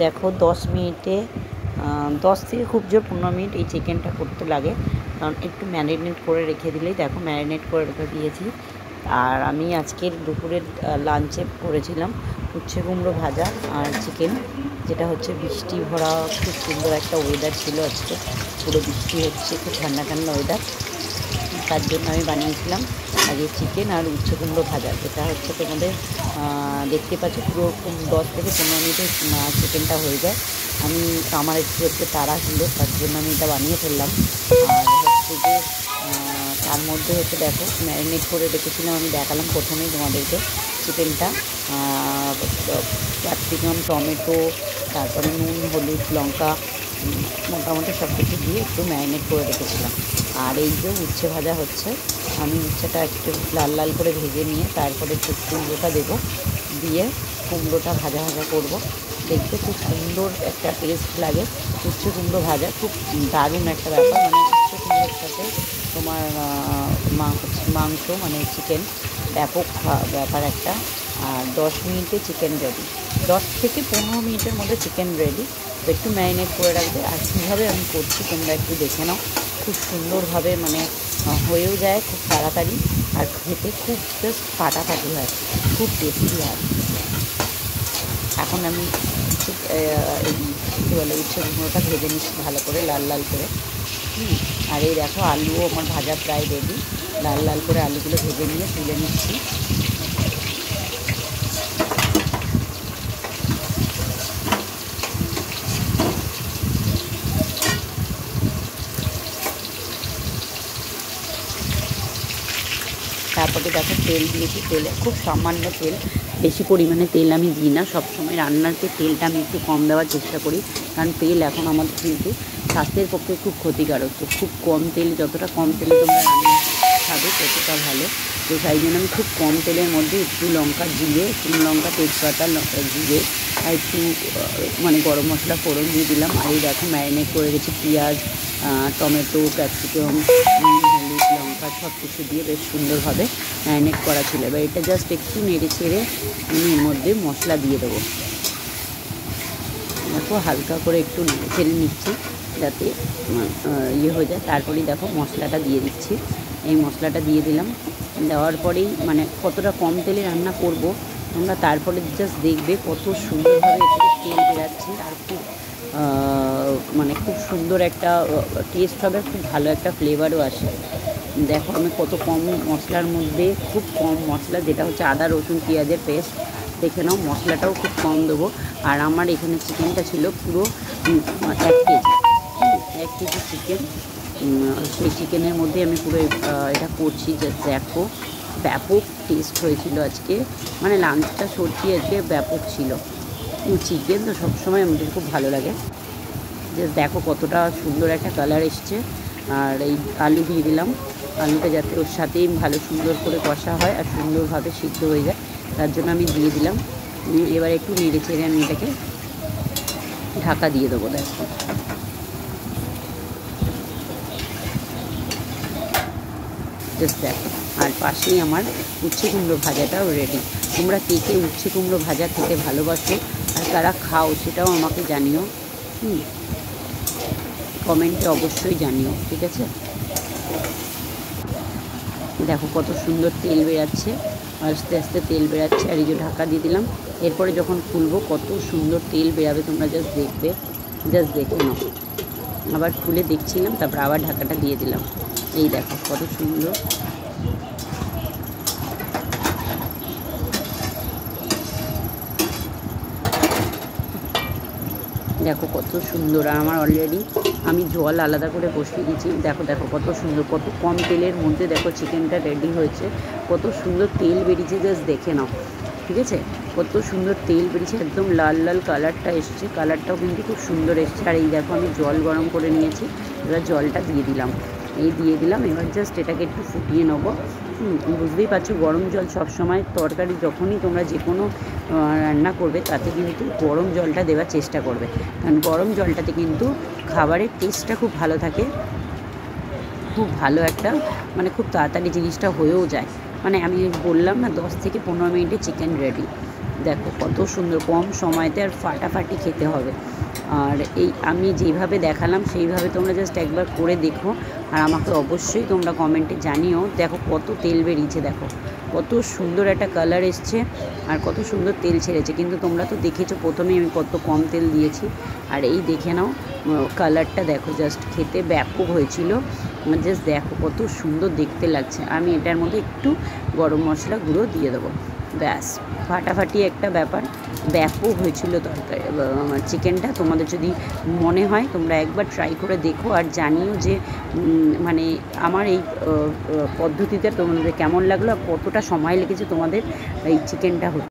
দেখো 10 মিনিটে 10 থেকে খুব জোর 15 মিনিট এই চিকেনটা করতে লাগে, কারণ একটু ম্যারিনেট করে রেখে দিলেই, দেখো ম্যারিনেট করে রেখে দিয়েছি। আর আমি আজকের দুপুরের লাঞ্চে করেছিলাম উচ্ছে কুমড়ো ভাজা আর চিকেন, যেটা হচ্ছে বৃষ্টি ভরা খুব সুন্দর একটা ওয়েদার ছিল আজকে, পুরো বৃষ্টি হচ্ছে, খুব ঠান্ডা ঠান্ডা ওয়েদার, তার জন্য আমি বানিয়েছিলাম আগে চিকেন আর উচ্ছে কুমড়ো ভাজা। যেটা হচ্ছে তোমাদের দেখতে পাচ্ছ পুরো 10 থেকে 15 মিনিটে চিকেনটা হয়ে যায়। আমার একটু হচ্ছে তাড়া ছিল, তার জন্য আমি এটা বানিয়ে ফেললাম। আর হচ্ছে যে তার মধ্যে হচ্ছে দেখো ম্যারিনেট করে রেখেছিলাম, আমি দেখালাম প্রথমেই তোমাদেরকে চিকেনটা, ক্যাপসিকাম, টমেটো, তারপরে নুন, হলুদ, লঙ্কা, মোটামুটি সব কিছু দিয়ে একটু ম্যারিনেট করে রেখেছিলাম। আর এই যে উচ্ছে ভাজা হচ্ছে, আমি উচ্ছেটা একটু লাল লাল করে ভেজে নিয়ে তারপরে একটু কুমড়োটা দেবো, দিয়ে কুমড়োটা ভাজা ভাজা করব। দেখতে খুব সুন্দর একটা টেস্ট লাগে উচ্ছে কুমড়ো ভাজা, খুব দারুণ একটা ব্যাপার। মানে উচ্ছে কুমড়োর সাথে তোমার মাংস মানে চিকেন, ব্যাপক ব্যাপার একটা। আর 10 মিনিটে চিকেন রেডি, 10 থেকে 15 মিনিটের মধ্যে চিকেন রেডি। তো একটু ম্যারিনেট করে রাখবে। আর কীভাবে আমি করছি তোমরা একটু দেখে নাও, খুব সুন্দরভাবে মানে হয়েও যায় খুব তাড়াতাড়ি, আর খেতে খুব জাস্ট ফাটাফাটি হয়, খুব টেস্টি হয়। এখন আমি এই কী বলে উচ্ছে কুমড়োটা ভেজে নিচ্ছি ভালো করে লাল লাল করে। আর এই দেখো আলুও আমার ভাজা প্রায় রেডি, লাল লাল করে আলুগুলো ভেজে নিয়ে তুলে নিচ্ছি। তারপরে দেখো তেল দিয়েছি, তেলে খুব সামান্য তেল, বেশি পরিমাণে তেল আমি দিই না, সবসময় রান্নাতে তেলটা আমি একটু কম দেওয়ার চেষ্টা করি, কারণ তেল এখন আমাদের কিন্তু স্বাস্থ্যের পক্ষে খুব ক্ষতিকারক। তো খুব কম তেল, যতটা কম তেলে তোমরা রান্না খাবে ততটা ভালো। তো তাই জন্য আমি খুব কম তেলের মধ্যে একটু লঙ্কা, জিরে, শুকনো লঙ্কা, তেজপাতা, জিরে আর একটু মানে গরম মশলা ফোড়ন দিয়ে দিলাম। আর এই দেখো ম্যারিনেট করে রেখেছি পেঁয়াজ, টমেটো, ক্যাপসিকাম, হলুদ, লঙ্কা সব কিছু দিয়ে বেশ সুন্দরভাবে ম্যারিনেট করা ছিল। এবার এটা জাস্ট একটু নেড়ে ছেড়ে আমি এর মধ্যে মশলা দিয়ে দেবো। দেখো হালকা করে একটু নেড়ে ছেড়ে নিচ্ছি যাতে ইয়ে হয়ে যায়। তারপরেই দেখো মশলাটা দিয়ে দিচ্ছি, এই মশলাটা দিয়ে দিলাম। দেওয়ার পরেই মানে কতটা কম তেলে রান্না করব তোমরা তারপরে জাস্ট দেখবে কত সুন্দরভাবে এতে তেল বেরাচ্ছে, আর খুব মানে খুব সুন্দর একটা টেস্ট হবে, খুব ভালো একটা ফ্লেভারও আসে। দেখো আমি কত কম মশলার মধ্যে, খুব কম মশলা, যেটা হচ্ছে আদা রসুন পেঁয়াজের পেস্ট, দেখে নাও মশলাটাও খুব কম দেবো। আর আমার এখানে চিকেনটা ছিল পুরো 1 কেজি চিকেন। সেই চিকেনের মধ্যে আমি পুরো এটা করছি, যে দেখো ব্যাপক টেস্ট হয়েছিল আজকে, মানে লাঞ্চটা সত্যি আজকে ব্যাপক ছিল। চিকেন তো সবসময় আমাদের খুব ভালো লাগে। যে দেখো কতটা সুন্দর একটা কালার এসছে। আর এই আলু দিয়ে দিলাম, আলুটা যাতে ওর সাথেই ভালো সুন্দর করে কষা হয় আর সুন্দরভাবে সিদ্ধ হয়ে যায়, তার জন্য আমি দিয়ে দিলাম। এবার একটু নেড়ে চেড়ে আমি এটাকে ঢাকা দিয়ে দেবো। দেখো জাস্ট দেখো, আর পাশেই আমার উচ্ছে কুমড়ো ভাজাটাও রেডি। তোমরা কে কে উচ্ছে কুমড়ো ভাজা খেতে ভালোবাসো আর কারা খাও সেটাও আমাকে জানিও, কমেন্টে অবশ্যই জানিও, ঠিক আছে? দেখো কত সুন্দর তেল বেরাচ্ছে, আস্তে আস্তে তেল বেরাচ্ছে। আর এই যে ঢাকা দিয়ে দিলাম, এরপরে যখন খুলবো কত সুন্দর তেল বেরাবে তোমরা জাস্ট দেখবে, জাস্ট দেখে নাও। আবার খুলে দেখছিলাম, তারপর আবার ঢাকাটা দিয়ে দিলাম। এই দেখো কত সুন্দর, দেখো কত সুন্দর। আর আমার অলরেডি আমি জল আলাদা করে বসিয়ে দিয়েছি। দেখো দেখো কত সুন্দর, কত কম তেলের মধ্যে দেখো চিকেনটা রেডি হয়েছে, কত সুন্দর তেল বেরিয়েছে, জাস্ট দেখে নাও, ঠিক আছে? কত সুন্দর তেল বেরিয়েছে, একদম লাল লাল কালারটা এসছে, কালারটাও কিন্তু খুব সুন্দর এসছে। আর এই দেখো আমি জল গরম করে নিয়েছি, এবার জলটা দিয়ে দিলাম, এই দিয়ে দিলাম। এবার জাস্ট এটাকে একটু ফুটিয়ে নেবো। বুঝতেই পারছো গরম জল সবসময় তরকারি যখনই তোমরা যে কোনো রান্না করবে তাতে কিন্তু গরম জলটা দেওয়ার চেষ্টা করবে, কারণ গরম জলটাতে কিন্তু খাবারের টেস্টটা খুব ভালো থাকে, খুব ভালো একটা মানে খুব তাড়াতাড়ি জিনিসটা হয়েও যায়। মানে আমি বললাম না 10 থেকে 15 মিনিটে চিকেন রেডি। দেখো কত সুন্দর, কম সময়তে আর ফাটাফাটি খেতে হবে। আর এই আমি যেইভাবে দেখালাম সেইভাবে তোমরা জাস্ট একবার করে দেখো, আর আমাকে অবশ্যই তোমরা কমেন্টে জানিও। দেখো কত তেল বেরিয়েছে, দেখো কত সুন্দর একটা কালার এসছে আর কত সুন্দর তেল ছেড়েছে। কিন্তু তোমরা তো দেখেছো প্রথমেই আমি কত কম তেল দিয়েছি। আর এই দেখে নাও কালারটা দেখো, জাস্ট খেতে ব্যাপক হয়েছিল। জাস্ট দেখো কত সুন্দর দেখতে লাগছে। আমি এটার মধ্যে একটু গরম মশলা গুঁড়ো দিয়ে দেবো, ব্যাস ফাটাফাটি একটা ব্যাপার। ব্যাপক হয়েছিল তরকারি চিকেনটা। তোমাদের যদি মনে হয় তোমরা একবার ট্রাই করে দেখো আর জানিও যে মানে আমার এই পদ্ধতিতে তোমাদের কেমন লাগলো আর কতটা সময় লেগেছে তোমাদের এই চিকেনটা হতে।